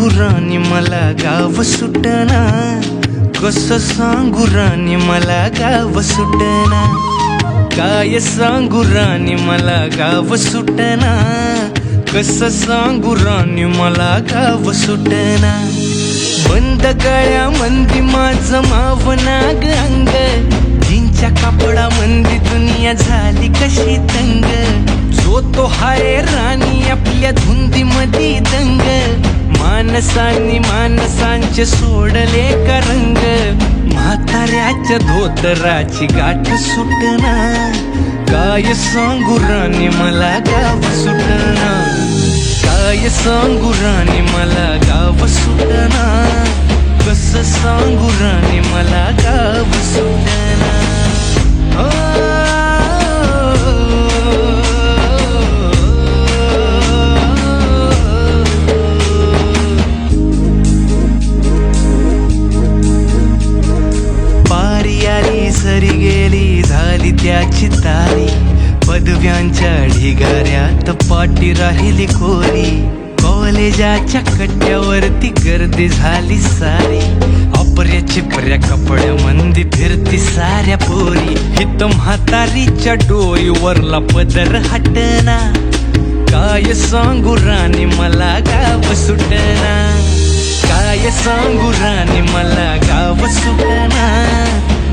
सांगू राणी मला गाव सुटना, कसं सांगू राणी मला गाव सुटना, काय सांगू राणी मला गाव सुटना, कसं सांगू राणी मला गाव सुटना. बंद गळ्यामंदी माझं मावनाग अंग, जीनच्या कापडामंदी दुनिया झाली कशी तंग. जो तो हाय राणी आपल्या धुंदीमधी दंग, माणसांनी माणसांचे सोडले का रंग. म्हाताऱ्याच्या धोतराची गाठ सुटना, काय सांगू राणी मला गाव सुटना, काय सांगू राणी मला गाव सुटना, कसं सांगू राणी मला गाव सुटना. पारी आली सरी गेली झाली त्याची तारी, पदव्यांच्या ढिगाऱ्यात पाटी राहिली कोरी. कॉलेजाच्या कट्ट्यावरती गर्दी झाली सारी, अपऱ्या चिपऱ्या कपड्यामंदी फिरती साऱ्या पोरी. हित म्हातारीच्या डोईवरला पदर हटना, काय सांगू राणी मला गाव सुटना, काय सांगू राणी मला गाव सुटना,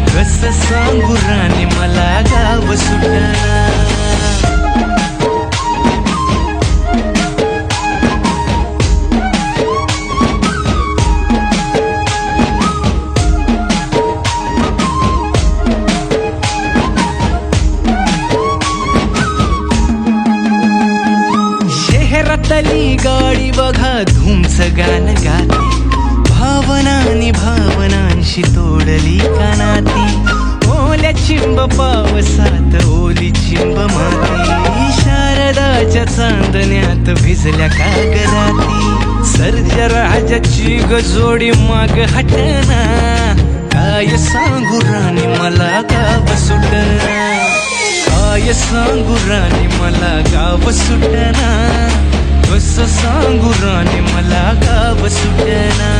कसं सांगू राणी मला गाव सुटना. शहरातली गाडी बघा धूमच गाणं गाते, भावनांनी भावनांशी तोडली कानाती. ओल्या चिंब पावसात ओली चिंब माती, शारदाच्या चांदण्यात भिजल्या कागदाती. सर्जराजाची गजोडी माग हटना, काय सांगू राणी मला गाव सुटना, काय सांगू राणी मला गाव सुटना, कसं सांगू राणी मला गाव सुटना.